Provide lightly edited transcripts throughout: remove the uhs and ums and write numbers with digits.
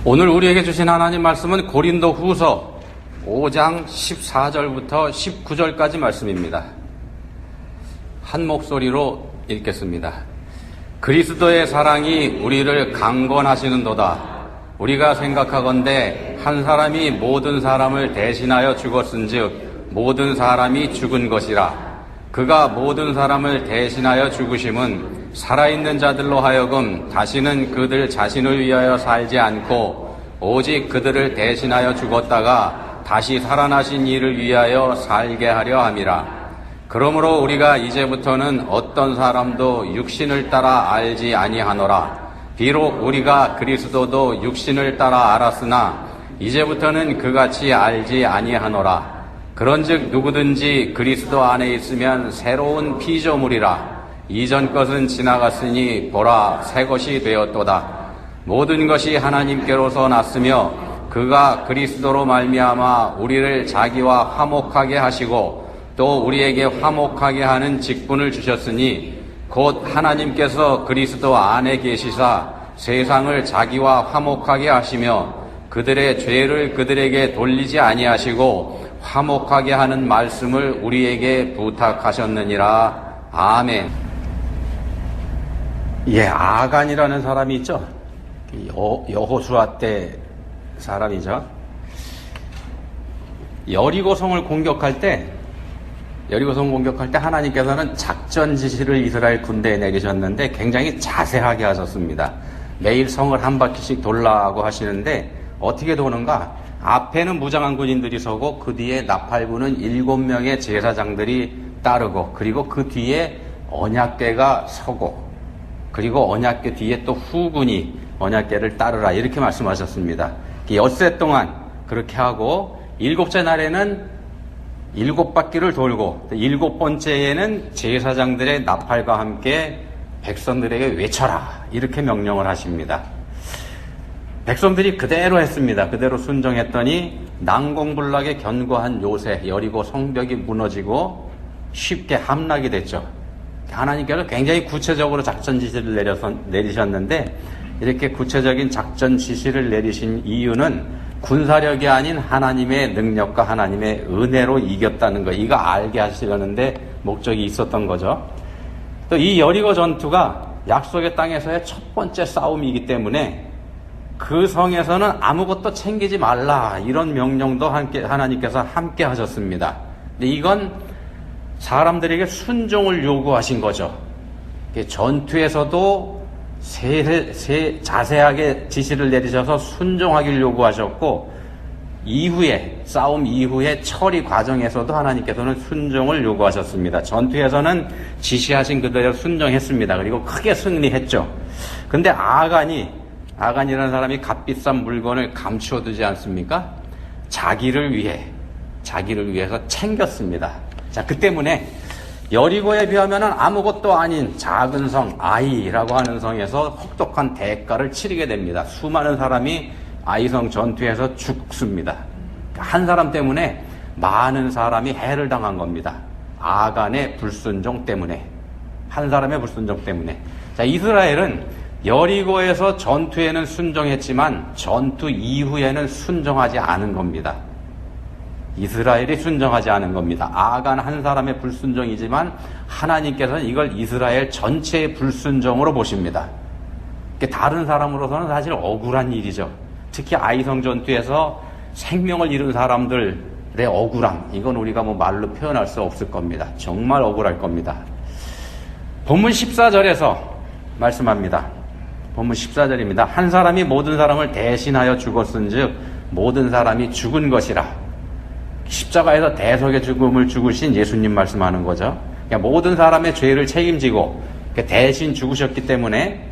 오늘 우리에게 주신 하나님 말씀은 고린도 후서 5장 14절부터 19절까지 말씀입니다. 한 목소리로 읽겠습니다. 그리스도의 사랑이 우리를 강권하시는도다. 우리가 생각하건대 한 사람이 모든 사람을 대신하여 죽었은즉 모든 사람이 죽은 것이라. 그가 모든 사람을 대신하여 죽으심은 살아있는 자들로 하여금 다시는 그들 자신을 위하여 살지 않고 오직 그들을 대신하여 죽었다가 다시 살아나신 이를 위하여 살게 하려 함이라. 그러므로 우리가 이제부터는 어떤 사람도 육신을 따라 알지 아니하노라. 비록 우리가 그리스도도 육신을 따라 알았으나 이제부터는 그같이 알지 아니하노라. 그런즉 누구든지 그리스도 안에 있으면 새로운 피조물이라. 이전 것은 지나갔으니 보라 새 것이 되었도다. 모든 것이 하나님께로서 났으며 그가 그리스도로 말미암아 우리를 자기와 화목하게 하시고 또 우리에게 화목하게 하는 직분을 주셨으니 곧 하나님께서 그리스도 안에 계시사 세상을 자기와 화목하게 하시며 그들의 죄를 그들에게 돌리지 아니하시고 화목하게 하는 말씀을 우리에게 부탁하셨느니라. 아멘. 아간이라는 사람이 있죠. 여호수아 때 사람이죠. 여리고성을 공격할 때 하나님께서는 작전 지시를 이스라엘 군대에 내리셨는데 굉장히 자세하게 하셨습니다. 매일 성을 한 바퀴씩 돌라고 하시는데 어떻게 도는가? 앞에는 무장한 군인들이 서고 그 뒤에 나팔부는 7명의 제사장들이 따르고 그리고 그 뒤에 언약궤가 서고 그리고 언약궤 뒤에 또 후군이 언약궤를 따르라 이렇게 말씀하셨습니다. 엿새 동안 그렇게 하고 7째 날에는 7바퀴를 돌고 7번째에는 제사장들의 나팔과 함께 백성들에게 외쳐라 이렇게 명령을 하십니다. 백성들이 그대로 했습니다. 그대로 순종했더니 난공불락에 견고한 요새 여리고 성벽이 무너지고 쉽게 함락이 됐죠. 하나님께서 굉장히 구체적으로 작전 지시를 내리셨는데 이렇게 구체적인 작전 지시를 내리신 이유는 군사력이 아닌 하나님의 능력과 하나님의 은혜로 이겼다는 거, 이거 알게 하시려는데 목적이 있었던 거죠. 또 이 여리고 전투가 약속의 땅에서의 첫 번째 싸움이기 때문에 그 성에서는 아무것도 챙기지 말라 이런 명령도 하나님께서 함께 하셨습니다. 근데 이건 사람들에게 순종을 요구하신 거죠. 전투에서도 자세하게 지시를 내리셔서 순종하기를 요구하셨고 싸움 이후에 처리 과정에서도 하나님께서는 순종을 요구하셨습니다. 전투에서는 지시하신 그대로 순종했습니다. 그리고 크게 승리했죠. 근데 아간이라는 사람이 값비싼 물건을 감추어두지 않습니까? 자기를 위해서 챙겼습니다. 자, 그 때문에 여리고에 비하면 아무것도 아닌 작은 성 아이라고 하는 성에서 혹독한 대가를 치르게 됩니다. 수많은 사람이 아이성 전투에서 죽습니다. 한 사람 때문에 많은 사람이 해를 당한 겁니다. 아간의 불순종 때문에, 한 사람의 불순종 때문에. 자, 이스라엘은 여리고에서 전투에는 순종했지만 전투 이후에는 순종하지 않은 겁니다. 이스라엘이 순종하지 않은 겁니다. 아간 한 사람의 불순종이지만 하나님께서는 이걸 이스라엘 전체의 불순종으로 보십니다. 다른 사람으로서는 사실 억울한 일이죠. 특히 아이성 전투에서 생명을 잃은 사람들의 억울함, 이건 우리가 말로 표현할 수 없을 겁니다. 정말 억울할 겁니다. 본문 14절에서 말씀합니다. 본문 14절입니다. 한 사람이 모든 사람을 대신하여 죽었은즉 모든 사람이 죽은 것이라. 십자가에서 대속의 죽음을 죽으신 예수님 말씀하는 거죠. 그러니까 모든 사람의 죄를 책임지고 대신 죽으셨기 때문에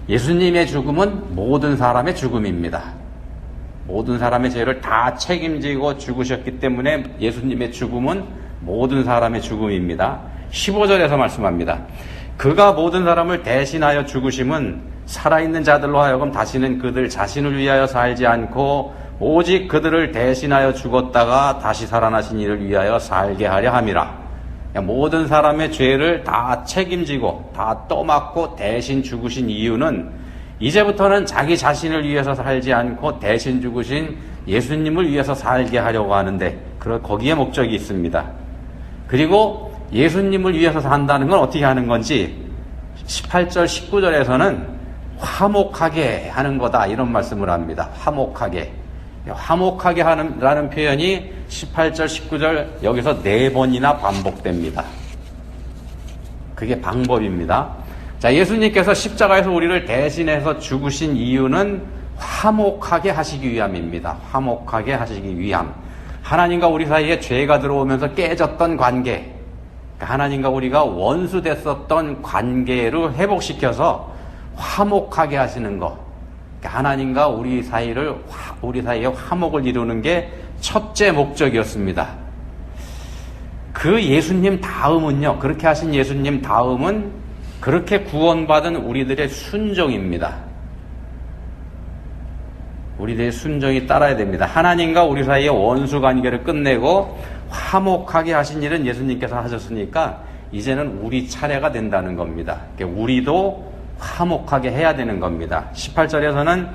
예수님의 죽음은 모든 사람의 죽음입니다. 모든 사람의 죄를 다 책임지고 죽으셨기 때문에 예수님의 죽음은 모든 사람의 죽음입니다. 15절에서 말씀합니다. 그가 모든 사람을 대신하여 죽으심은 살아있는 자들로 하여금 다시는 그들 자신을 위하여 살지 않고 오직 그들을 대신하여 죽었다가 다시 살아나신 이를 위하여 살게 하려 함이라. 모든 사람의 죄를 다 책임지고 다 떠맡고 대신 죽으신 이유는 이제부터는 자기 자신을 위해서 살지 않고 대신 죽으신 예수님을 위해서 살게 하려고 하는데 거기에 목적이 있습니다. 그리고 예수님을 위해서 산다는 건 어떻게 하는 건지 18절 19절에서는 화목하게 하는 거다 이런 말씀을 합니다. 화목하게 하는라는 표현이 18절 19절 여기서 4번이나 반복됩니다. 그게 방법입니다. 자, 예수님께서 십자가에서 우리를 대신해서 죽으신 이유는 화목하게 하시기 위함입니다. 화목하게 하시기 위함. 하나님과 우리 사이에 죄가 들어오면서 깨졌던 관계, 하나님과 우리가 원수 됐었던 관계를 회복시켜서 화목하게 하시는 것. 하나님과 우리 사이에 화목을 이루는 게 첫째 목적이었습니다. 그 예수님 다음은요, 그렇게 하신 예수님 다음은 그렇게 구원받은 우리들의 순종입니다. 우리들의 순종이 따라야 됩니다. 하나님과 우리 사이의 원수 관계를 끝내고 화목하게 하신 일은 예수님께서 하셨으니까 이제는 우리 차례가 된다는 겁니다. 우리도 화목하게 해야 되는 겁니다. 18절에서는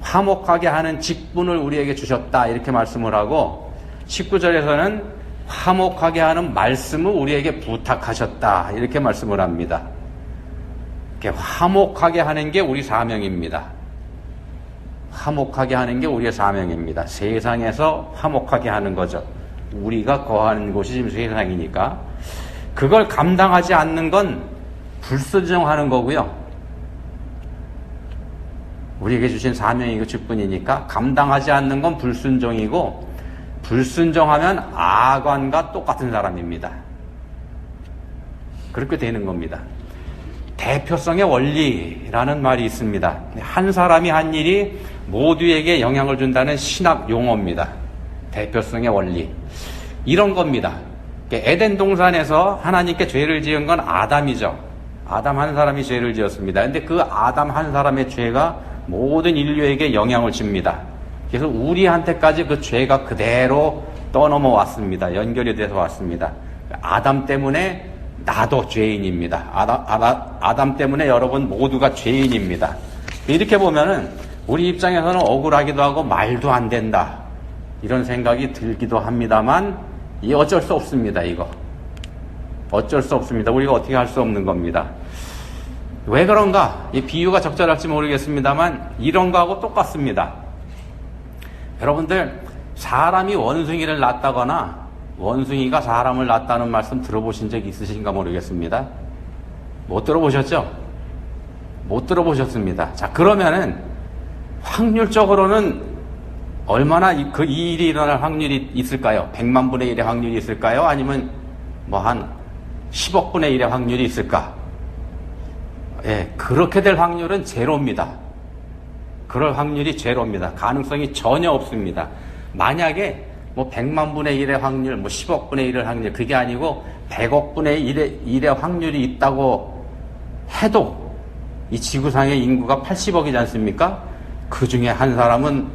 화목하게 하는 직분을 우리에게 주셨다 이렇게 말씀을 하고 19절에서는 화목하게 하는 말씀을 우리에게 부탁하셨다 이렇게 말씀을 합니다. 화목하게 하는 게 우리 사명입니다. 화목하게 하는 게 우리의 사명입니다. 세상에서 화목하게 하는 거죠. 우리가 거하는 곳이 지금 세상이니까 그걸 감당하지 않는 건 불순종하는 거고요. 우리에게 주신 사명이고 직분이니까 감당하지 않는 건 불순종이고 불순종하면 아관과 똑같은 사람입니다. 그렇게 되는 겁니다. 대표성의 원리라는 말이 있습니다. 한 사람이 한 일이 모두에게 영향을 준다는 신학 용어입니다. 대표성의 원리. 이런 겁니다. 에덴 동산에서 하나님께 죄를 지은 건 아담이죠. 아담 한 사람이 죄를 지었습니다. 근데 그 아담 한 사람의 죄가 모든 인류에게 영향을 줍니다. 그래서 우리한테까지 그 죄가 그대로 떠넘어 왔습니다. 연결이 돼서 왔습니다. 아담 때문에 나도 죄인입니다. 아담 때문에 여러분 모두가 죄인입니다. 이렇게 보면은 우리 입장에서는 억울하기도 하고 말도 안 된다 이런 생각이 들기도 합니다만 이 어쩔 수 없습니다. 이거 어쩔 수 없습니다. 우리가 어떻게 할 수 없는 겁니다. 왜 그런가? 이 비유가 적절할지 모르겠습니다만 이런 거하고 똑같습니다. 여러분들 사람이 원숭이를 낳다거나 원숭이가 사람을 낳았다는 말씀 들어보신 적 있으신가 모르겠습니다. 못 들어보셨죠? 못 들어보셨습니다. 자, 그러면은 확률적으로는 얼마나 이 일이 일어날 확률이 있을까요? 100만 분의 1의 확률이 있을까요? 아니면 뭐 한 10억 분의 1의 확률이 있을까? 예, 그렇게 될 확률은 제로입니다. 그럴 확률이 제로입니다. 가능성이 전혀 없습니다. 만약에 뭐 100만 분의 1의 확률, 뭐 10억 분의 1의 확률, 그게 아니고 100억 분의 1의 확률이 있다고 해도 이 지구상의 인구가 80억이지 않습니까? 그 중에 한 사람은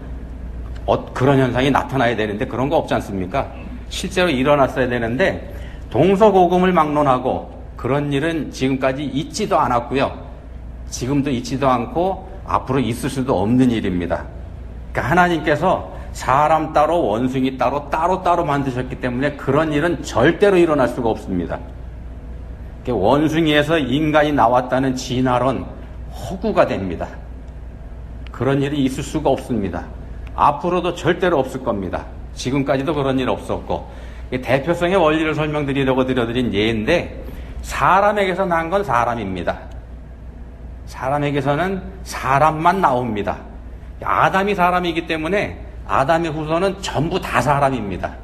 그런 현상이 나타나야 되는데 그런 거 없지 않습니까? 실제로 일어났어야 되는데 동서고금을 막론하고 그런 일은 지금까지 있지도 않았고요. 지금도 있지도 않고 앞으로 있을 수도 없는 일입니다. 그러니까 하나님께서 사람 따로 원숭이 따로 만드셨기 때문에 그런 일은 절대로 일어날 수가 없습니다. 원숭이에서 인간이 나왔다는 진화론 허구가 됩니다. 그런 일이 있을 수가 없습니다. 앞으로도 절대로 없을 겁니다. 지금까지도 그런 일 없었고 대표성의 원리를 설명드리려고 드려드린 예인데 사람에게서 난 건 사람입니다. 사람에게서는 사람만 나옵니다. 아담이 사람이기 때문에 아담의 후손은 전부 다 사람입니다.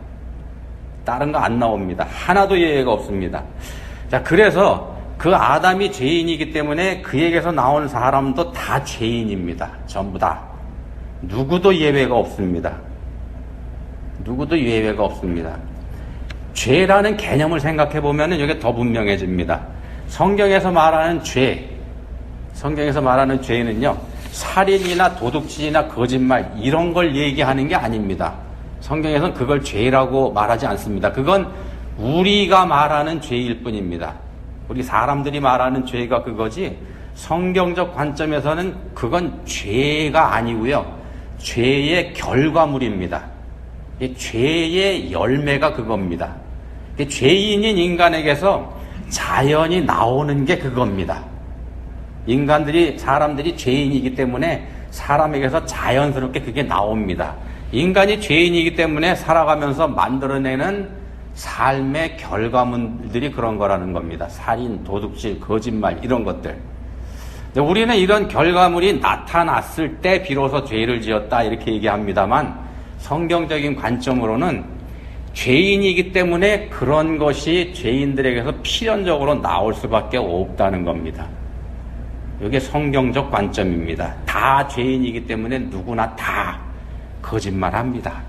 다른 거 안 나옵니다. 하나도 예외가 없습니다. 자, 그래서 그 아담이 죄인이기 때문에 그에게서 나온 사람도 다 죄인입니다. 전부 다. 누구도 예외가 없습니다. 누구도 예외가 없습니다. 죄라는 개념을 생각해 보면 이게 더 분명해집니다. 성경에서 말하는 죄는요, 살인이나 도둑질이나 거짓말 이런 걸 얘기하는 게 아닙니다. 성경에서는 그걸 죄라고 말하지 않습니다. 그건 우리가 말하는 죄일 뿐입니다. 우리 사람들이 말하는 죄가 그거지 성경적 관점에서는 그건 죄가 아니고요. 죄의 결과물입니다. 죄의 열매가 그겁니다. 죄인인 인간에게서 자연이 나오는 게 그겁니다. 사람들이 죄인이기 때문에 사람에게서 자연스럽게 그게 나옵니다. 인간이 죄인이기 때문에 살아가면서 만들어내는 삶의 결과물들이 그런 거라는 겁니다. 살인, 도둑질, 거짓말 이런 것들. 우리는 이런 결과물이 나타났을 때 비로소 죄를 지었다 이렇게 얘기합니다만 성경적인 관점으로는 죄인이기 때문에 그런 것이 죄인들에게서 필연적으로 나올 수밖에 없다는 겁니다. 이게 성경적 관점입니다. 다 죄인이기 때문에 누구나 다 거짓말합니다.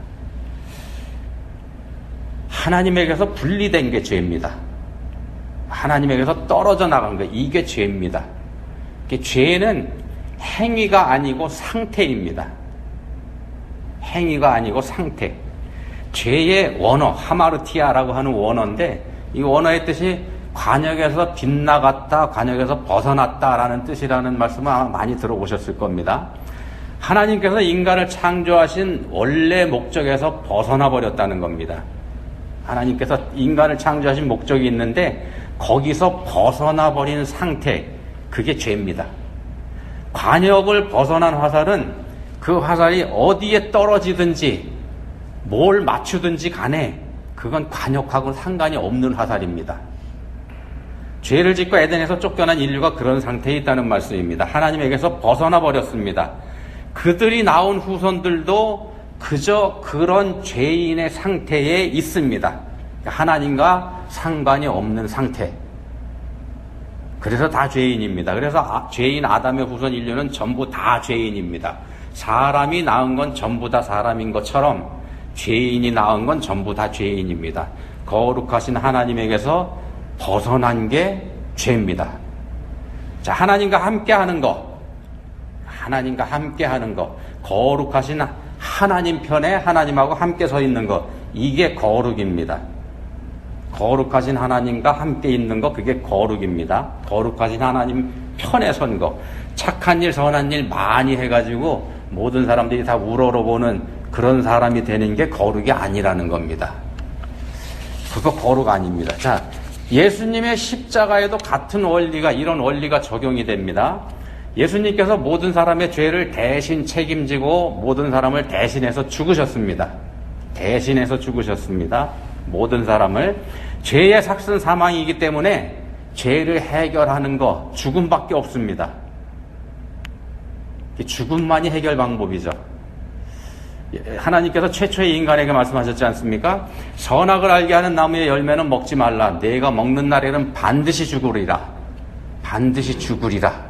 하나님에게서 분리된 게 죄입니다. 하나님에게서 떨어져 나간 거 이게 죄입니다. 죄는 행위가 아니고 상태입니다. 행위가 아니고 상태. 죄의 원어, 하마르티아라고 하는 원어인데 이 원어의 뜻이 관역에서 빗나갔다, 관역에서 벗어났다라는 뜻이라는 말씀을 아마 많이 들어보셨을 겁니다. 하나님께서 인간을 창조하신 원래 목적에서 벗어나 버렸다는 겁니다. 하나님께서 인간을 창조하신 목적이 있는데 거기서 벗어나 버린 상태, 그게 죄입니다. 관역을 벗어난 화살은 그 화살이 어디에 떨어지든지 뭘 맞추든지 간에 그건 관역하고는 상관이 없는 화살입니다. 죄를 짓고 에덴에서 쫓겨난 인류가 그런 상태에 있다는 말씀입니다. 하나님에게서 벗어나 버렸습니다. 그들이 나온 후손들도 그저 그런 죄인의 상태에 있습니다. 하나님과 상관이 없는 상태. 그래서 다 죄인입니다. 그래서 죄인 아담의 후손 인류는 전부 다 죄인입니다. 사람이 낳은 건 전부 다 사람인 것처럼 죄인이 낳은 건 전부 다 죄인입니다. 거룩하신 하나님에게서 벗어난 게 죄입니다. 자, 하나님과 함께 하는 거, 거룩하신 하나님 편에 하나님하고 함께 서 있는 거, 이게 거룩입니다. 거룩하신 하나님과 함께 있는 거, 그게 거룩입니다. 거룩하신 하나님 편에 선 거, 착한 일, 선한 일 많이 해가지고 모든 사람들이 다 우러러보는 그런 사람이 되는 게 거룩이 아니라는 겁니다. 그거 거룩 아닙니다. 자, 예수님의 십자가에도 같은 원리가, 이런 원리가 적용이 됩니다. 예수님께서 모든 사람의 죄를 대신 책임지고 모든 사람을 대신해서 죽으셨습니다. 대신해서 죽으셨습니다. 모든 사람을. 죄의 삭슨 사망이기 때문에 죄를 해결하는 거 죽음밖에 없습니다. 죽음만이 해결 방법이죠. 하나님께서 최초의 인간에게 말씀하셨지 않습니까? 선악을 알게 하는 나무의 열매는 먹지 말라. 내가 먹는 날에는 반드시 죽으리라. 반드시 죽으리라.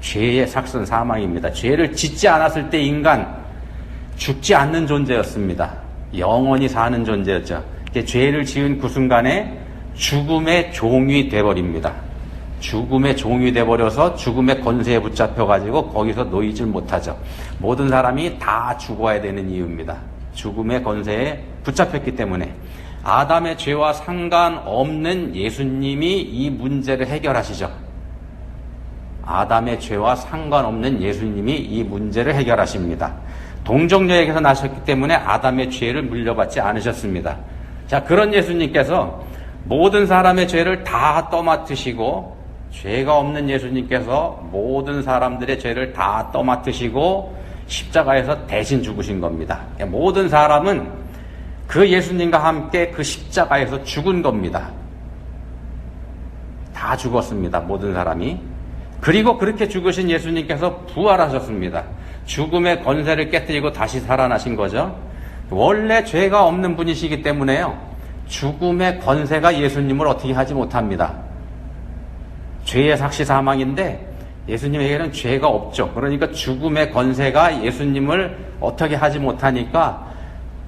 죄의 삭선 사망입니다. 죄를 짓지 않았을 때 인간 죽지 않는 존재였습니다. 영원히 사는 존재였죠. 죄를 지은 그 순간에 죽음의 종이 돼버립니다. 죽음의 종이 돼버려서 죽음의 권세에 붙잡혀가지고 거기서 놓이질 못하죠. 모든 사람이 다 죽어야 되는 이유입니다. 죽음의 권세에 붙잡혔기 때문에. 아담의 죄와 상관없는 예수님이 이 문제를 해결하시죠. 아담의 죄와 상관없는 예수님이 이 문제를 해결하십니다. 동정녀에게서 나셨기 때문에 아담의 죄를 물려받지 않으셨습니다. 자, 그런 예수님께서 모든 사람의 죄를 다 떠맡으시고, 죄가 없는 예수님께서 모든 사람들의 죄를 다 떠맡으시고 십자가에서 대신 죽으신 겁니다. 모든 사람은 그 예수님과 함께 그 십자가에서 죽은 겁니다. 다 죽었습니다. 모든 사람이. 그리고 그렇게 죽으신 예수님께서 부활하셨습니다. 죽음의 권세를 깨뜨리고 다시 살아나신 거죠. 원래 죄가 없는 분이시기 때문에요. 죽음의 권세가 예수님을 어떻게 하지 못합니다. 죄의 삭시 사망인데 예수님에게는 죄가 없죠. 그러니까 죽음의 권세가 예수님을 어떻게 하지 못하니까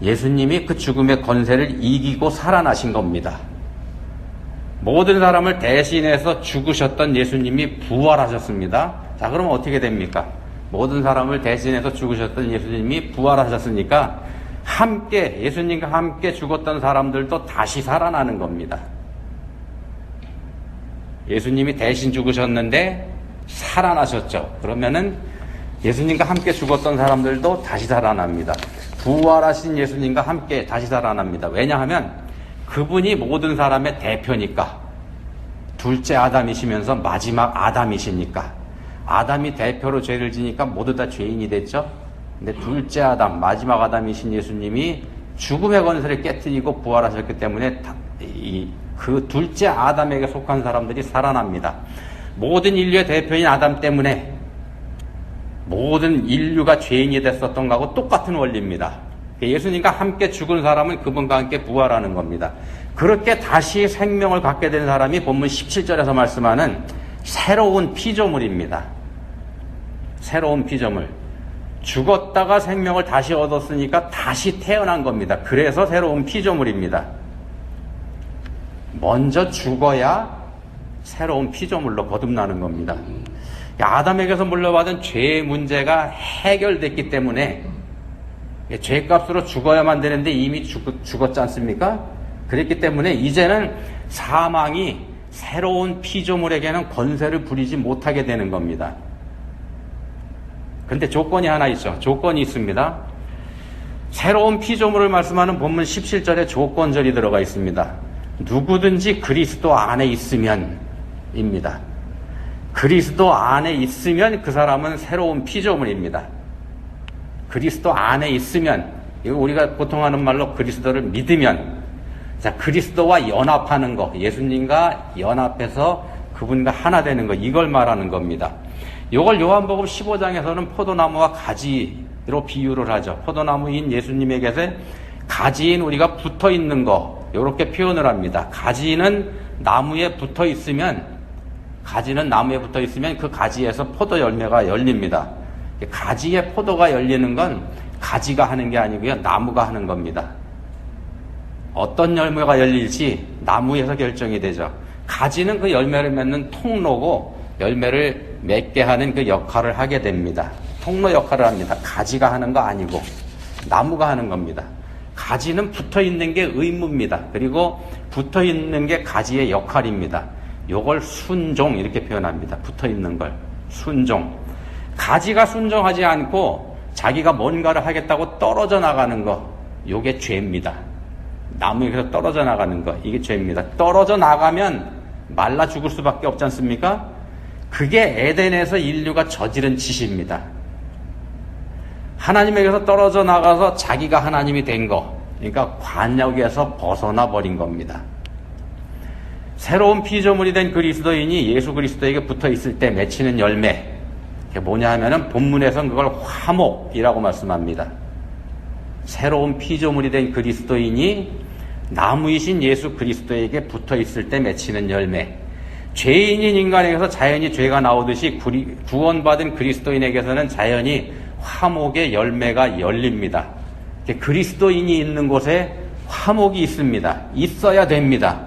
예수님이 그 죽음의 권세를 이기고 살아나신 겁니다. 모든 사람을 대신해서 죽으셨던 예수님이 부활하셨습니다. 자, 그러면 어떻게 됩니까? 모든 사람을 대신해서 죽으셨던 예수님이 부활하셨으니까 함께, 예수님과 함께 죽었던 사람들도 다시 살아나는 겁니다. 예수님이 대신 죽으셨는데 살아나셨죠. 그러면은 예수님과 함께 죽었던 사람들도 다시 살아납니다. 부활하신 예수님과 함께 다시 살아납니다. 왜냐하면 그분이 모든 사람의 대표니까. 둘째 아담이시면서 마지막 아담이시니까. 아담이 대표로 죄를 지니까 모두 다 죄인이 됐죠. 근데 둘째 아담, 마지막 아담이신 예수님이 죽음의 권세를 깨뜨리고 부활하셨기 때문에 그 둘째 아담에게 속한 사람들이 살아납니다. 모든 인류의 대표인 아담 때문에 모든 인류가 죄인이 됐었던 거하고 똑같은 원리입니다. 예수님과 함께 죽은 사람은 그분과 함께 부활하는 겁니다. 그렇게 다시 생명을 갖게 된 사람이 본문 17절에서 말씀하는 새로운 피조물입니다. 새로운 피조물. 죽었다가 생명을 다시 얻었으니까 다시 태어난 겁니다. 그래서 새로운 피조물입니다. 먼저 죽어야 새로운 피조물로 거듭나는 겁니다. 아담에게서 물려받은 죄의 문제가 해결됐기 때문에 죄값으로 죽어야만 되는데 이미 죽었지 않습니까? 그랬기 때문에 이제는 사망이 새로운 피조물에게는 권세를 부리지 못하게 되는 겁니다. 그런데 조건이 하나 있죠. 조건이 있습니다. 새로운 피조물을 말씀하는 본문 17절에 조건절이 들어가 있습니다. 누구든지 그리스도 안에 있으면 입니다. 그리스도 안에 있으면 그 사람은 새로운 피조물입니다. 그리스도 안에 있으면, 이거 우리가 보통 하는 말로 그리스도를 믿으면, 자, 그리스도와 연합하는 거, 예수님과 연합해서 그분과 하나 되는 거, 이걸 말하는 겁니다. 이걸 요한복음 15장에서는 포도나무와 가지로 비유를 하죠. 포도나무인 예수님에게서 가지인 우리가 붙어 있는 거, 이렇게 표현을 합니다. 가지는 나무에 붙어 있으면 그 가지에서 포도 열매가 열립니다. 가지에 포도가 열리는 건 가지가 하는 게 아니고요, 나무가 하는 겁니다. 어떤 열매가 열릴지 나무에서 결정이 되죠. 가지는 그 열매를 맺는 통로고 열매를 맺게 하는 그 역할을 하게 됩니다. 통로 역할을 합니다. 가지가 하는 거 아니고 나무가 하는 겁니다. 가지는 붙어 있는 게 의무입니다. 그리고 붙어 있는 게 가지의 역할입니다. 요걸 순종 이렇게 표현합니다. 붙어 있는 걸 순종. 가지가 순종하지 않고 자기가 뭔가를 하겠다고 떨어져 나가는 거, 요게 죄입니다. 나무에서 떨어져 나가는 거, 이게 죄입니다. 떨어져 나가면 말라 죽을 수밖에 없지 않습니까? 그게 에덴에서 인류가 저지른 짓입니다. 하나님에게서 떨어져 나가서 자기가 하나님이 된 거, 그러니까 관역에서 벗어나 버린 겁니다. 새로운 피조물이 된 그리스도인이 예수 그리스도에게 붙어 있을 때 맺히는 열매, 그게 뭐냐 하면은 본문에서는 그걸 화목이라고 말씀합니다. 새로운 피조물이 된 그리스도인이 나무이신 예수 그리스도에게 붙어 있을 때 맺히는 열매. 죄인인 인간에게서 자연히 죄가 나오듯이 구원받은 그리스도인에게서는 자연히 화목의 열매가 열립니다. 그리스도인이 있는 곳에 화목이 있습니다. 있어야 됩니다.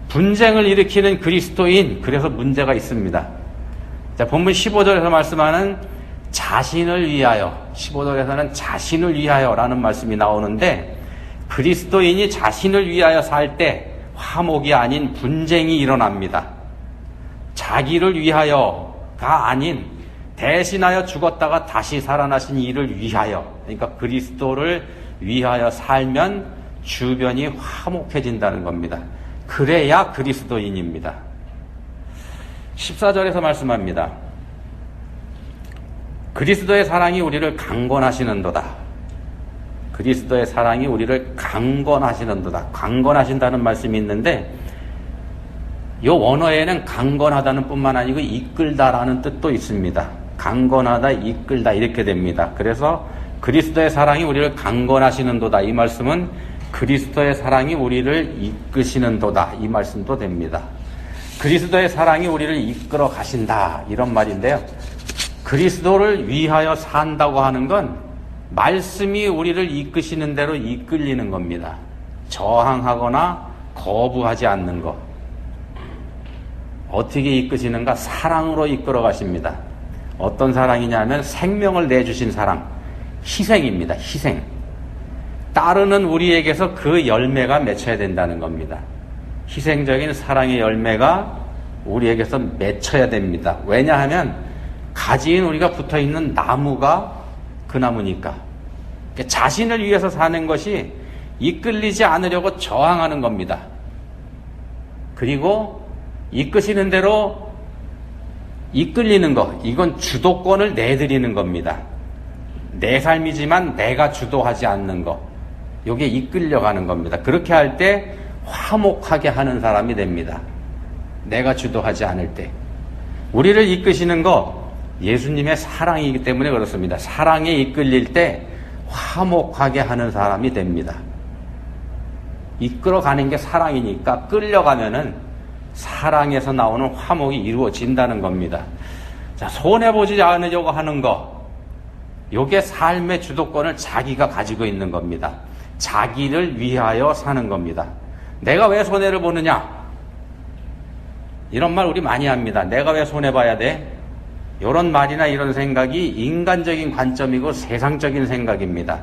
분쟁을 일으키는 그리스도인, 그래서 문제가 있습니다. 자, 본문 15절에서 말씀하는 자신을 위하여, 15절에서는 자신을 위하여 라는 말씀이 나오는데, 그리스도인이 자신을 위하여 살 때 화목이 아닌 분쟁이 일어납니다. 자기를 위하여가 아닌 대신하여 죽었다가 다시 살아나신 이를 위하여, 그러니까 그리스도를 위하여 살면 주변이 화목해진다는 겁니다. 그래야 그리스도인입니다. 14절에서 말씀합니다. 그리스도의 사랑이 우리를 강권하시는도다. 그리스도의 사랑이 우리를 강권하시는도다. 강권하신다는 말씀이 있는데, 이 원어에는 강권하다는 뿐만 아니고 이끌다라는 뜻도 있습니다. 강권하다, 이끌다 이렇게 됩니다. 그래서 그리스도의 사랑이 우리를 강권하시는도다. 이 말씀은 그리스도의 사랑이 우리를 이끄시는도다. 이 말씀도 됩니다. 그리스도의 사랑이 우리를 이끌어 가신다. 이런 말인데요. 그리스도를 위하여 산다고 하는 건 말씀이 우리를 이끄시는 대로 이끌리는 겁니다. 저항하거나 거부하지 않는 것. 어떻게 이끄시는가? 사랑으로 이끌어 가십니다. 어떤 사랑이냐면 생명을 내주신 사랑, 희생입니다. 희생. 따르는 우리에게서 그 열매가 맺혀야 된다는 겁니다. 희생적인 사랑의 열매가 우리에게서 맺혀야 됩니다. 왜냐하면 가지인 우리가 붙어있는 나무가 그 나무니까. 자신을 위해서 사는 것이 이끌리지 않으려고 저항하는 겁니다. 그리고 이끄시는 대로 이끌리는 것, 이건 주도권을 내드리는 겁니다. 내 삶이지만 내가 주도하지 않는 것, 이게 이끌려가는 겁니다. 그렇게 할 때 화목하게 하는 사람이 됩니다. 내가 주도하지 않을 때. 우리를 이끄시는 것, 예수님의 사랑이기 때문에 그렇습니다. 사랑에 이끌릴 때 화목하게 하는 사람이 됩니다. 이끌어가는 게 사랑이니까 끌려가면은 사랑에서 나오는 화목이 이루어진다는 겁니다. 자, 손해보지 않으려고 하는 거, 요게 삶의 주도권을 자기가 가지고 있는 겁니다. 자기를 위하여 사는 겁니다. 내가 왜 손해를 보느냐? 이런 말 우리 많이 합니다. 내가 왜 손해봐야 돼? 이런 말이나 이런 생각이 인간적인 관점이고 세상적인 생각입니다.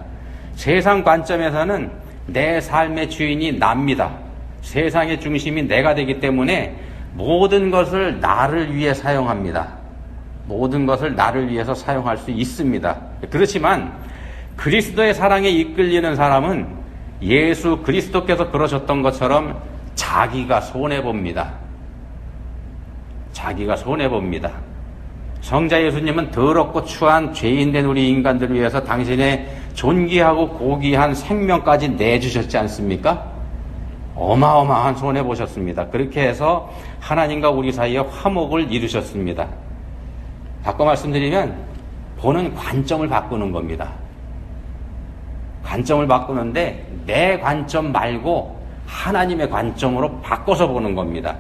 세상 관점에서는 내 삶의 주인이 납니다. 세상의 중심이 내가 되기 때문에 모든 것을 나를 위해 사용합니다. 모든 것을 나를 위해서 사용할 수 있습니다. 그렇지만 그리스도의 사랑에 이끌리는 사람은 예수 그리스도께서 그러셨던 것처럼 자기가 손해봅니다. 자기가 손해봅니다. 성자 예수님은 더럽고 추한 죄인된 우리 인간들을 위해서 당신의 존귀하고 고귀한 생명까지 내주셨지 않습니까? 어마어마한 손해보셨습니다. 그렇게 해서 하나님과 우리 사이에 화목을 이루셨습니다. 바꿔 말씀드리면 보는 관점을 바꾸는 겁니다. 관점을 바꾸는데 내 관점 말고 하나님의 관점으로 바꿔서 보는 겁니다.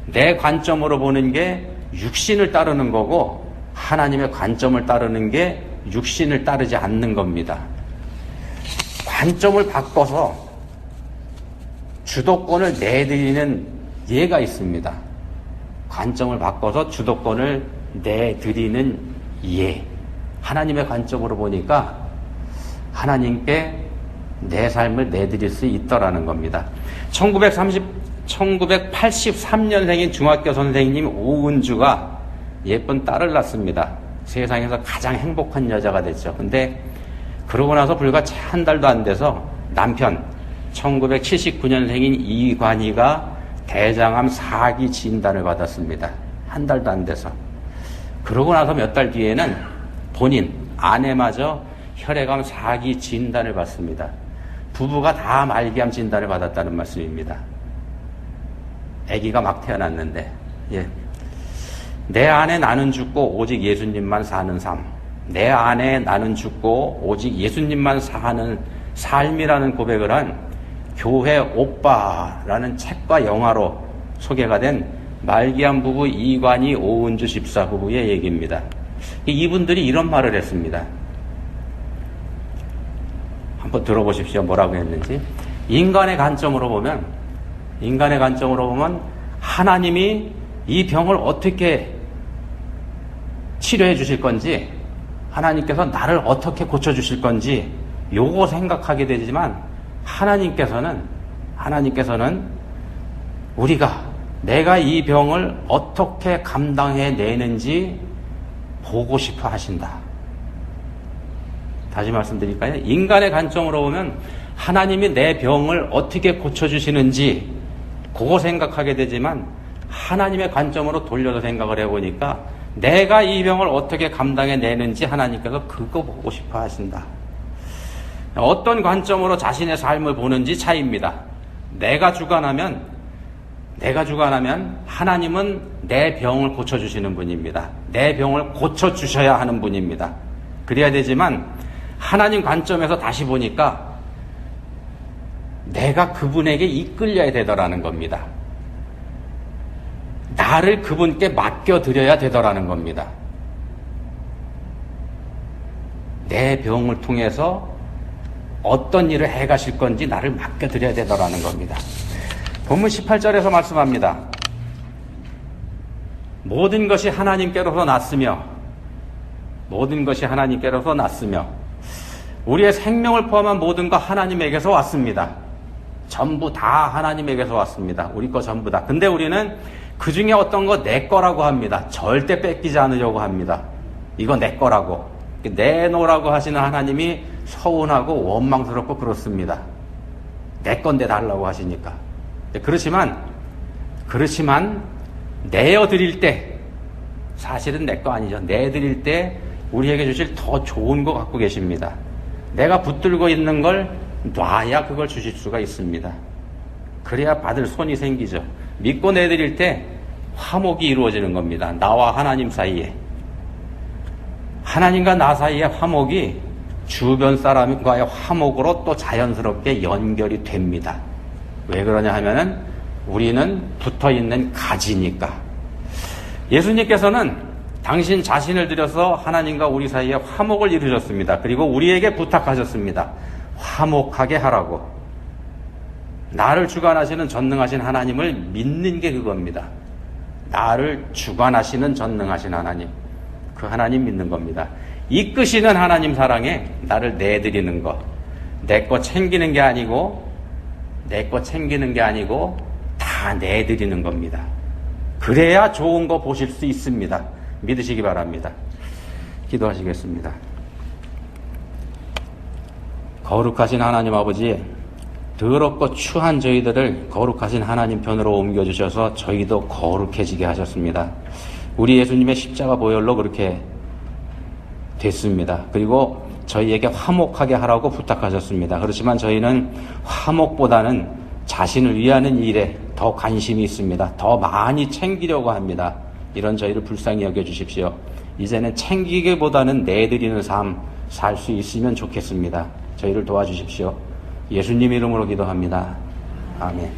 내 관점으로 보는 게 육신을 따르는 거고 하나님의 관점을 따르는 게 육신을 따르지 않는 겁니다. 관점을 바꿔서 주도권을 내드리는 예가 있습니다. 관점을 바꿔서 주도권을 내드리는 예. 하나님의 관점으로 보니까 하나님께 내 삶을 내드릴 수 있더라는 겁니다. 1983년생인 중학교 선생님 오은주가 예쁜 딸을 낳습니다. 세상에서 가장 행복한 여자가 됐죠. 근데 그러고 나서 불과 한 달도 안 돼서 남편 1979년생인 이관희가 대장암 4기 진단을 받았습니다. 한 달도 안 돼서. 그러고 나서 몇 달 뒤에는 본인 아내마저 혈액암 4기 진단을 받습니다. 부부가 다 말기암 진단을 받았다는 말씀입니다. 아기가 막 태어났는데, 예. 내 안에 나는 죽고 오직 예수님만 사는 삶. 내 안에 나는 죽고 오직 예수님만 사는 삶이라는 고백을 한 교회 오빠라는 책과 영화로 소개가 된 말기암 부부 이관희 오은주 집사 부부의 얘기입니다. 이분들이 이런 말을 했습니다. 한번 들어보십시오. 뭐라고 했는지. 인간의 관점으로 보면 하나님이 이 병을 어떻게 치료해 주실 건지, 하나님께서 나를 어떻게 고쳐 주실 건지 요거 생각하게 되지만 하나님께서는 내가 이 병을 어떻게 감당해 내는지 보고 싶어 하신다. 다시 말씀드릴까요? 인간의 관점으로 보면 하나님이 내 병을 어떻게 고쳐주시는지 그거 생각하게 되지만 하나님의 관점으로 돌려서 생각을 해보니까 내가 이 병을 어떻게 감당해 내는지 하나님께서 그거 보고 싶어 하신다. 어떤 관점으로 자신의 삶을 보는지 차이입니다. 내가 주관하면 하나님은 내 병을 고쳐주시는 분입니다. 내 병을 고쳐주셔야 하는 분입니다. 그래야 되지만 하나님 관점에서 다시 보니까 내가 그분에게 이끌려야 되더라는 겁니다. 나를 그분께 맡겨드려야 되더라는 겁니다. 내 병을 통해서 어떤 일을 해가실 건지 나를 맡겨드려야 되더라는 겁니다. 본문 18절에서 말씀합니다. 모든 것이 하나님께로서 났으며 우리의 생명을 포함한 모든 것 하나님에게서 왔습니다. 전부 다 하나님에게서 왔습니다. 우리 거 전부 다. 근데 우리는 그 중에 어떤 거 내 거라고 합니다. 절대 뺏기지 않으려고 합니다. 이거 내 거라고. 내놓으라고 하시는 하나님이 서운하고 원망스럽고 그렇습니다. 내 건데 달라고 하시니까. 그렇지만 내어드릴 때, 사실은 내 거 아니죠. 내드릴 때 우리에게 주실 더 좋은 거 갖고 계십니다. 내가 붙들고 있는 걸 놔야 그걸 주실 수가 있습니다. 그래야 받을 손이 생기죠. 믿고 내드릴 때 화목이 이루어지는 겁니다. 나와 하나님 사이에. 하나님과 나 사이의 화목이 주변 사람과의 화목으로 또 자연스럽게 연결이 됩니다. 왜 그러냐 하면은 우리는 붙어있는 가지니까. 예수님께서는 당신 자신을 들여서 하나님과 우리 사이에 화목을 이루셨습니다. 그리고 우리에게 부탁하셨습니다. 화목하게 하라고. 나를 주관하시는 전능하신 하나님을 믿는 게 그겁니다. 나를 주관하시는 전능하신 하나님. 그 하나님 믿는 겁니다. 이끄시는 하나님 사랑에 나를 내드리는 것. 내 거 챙기는 게 아니고 다 내드리는 겁니다. 그래야 좋은 거 보실 수 있습니다. 믿으시기 바랍니다. 기도하시겠습니다. 거룩하신 하나님 아버지, 더럽고 추한 저희들을 거룩하신 하나님 편으로 옮겨주셔서 저희도 거룩해지게 하셨습니다. 우리 예수님의 십자가 보혈로 그렇게 됐습니다. 그리고 저희에게 화목하게 하라고 부탁하셨습니다. 그렇지만 저희는 화목보다는 자신을 위하는 일에 더 관심이 있습니다. 더 많이 챙기려고 합니다. 이런 저희를 불쌍히 여겨주십시오. 이제는 챙기기보다는 내드리는 삶 살 수 있으면 좋겠습니다. 저희를 도와주십시오. 예수님 이름으로 기도합니다. 아멘.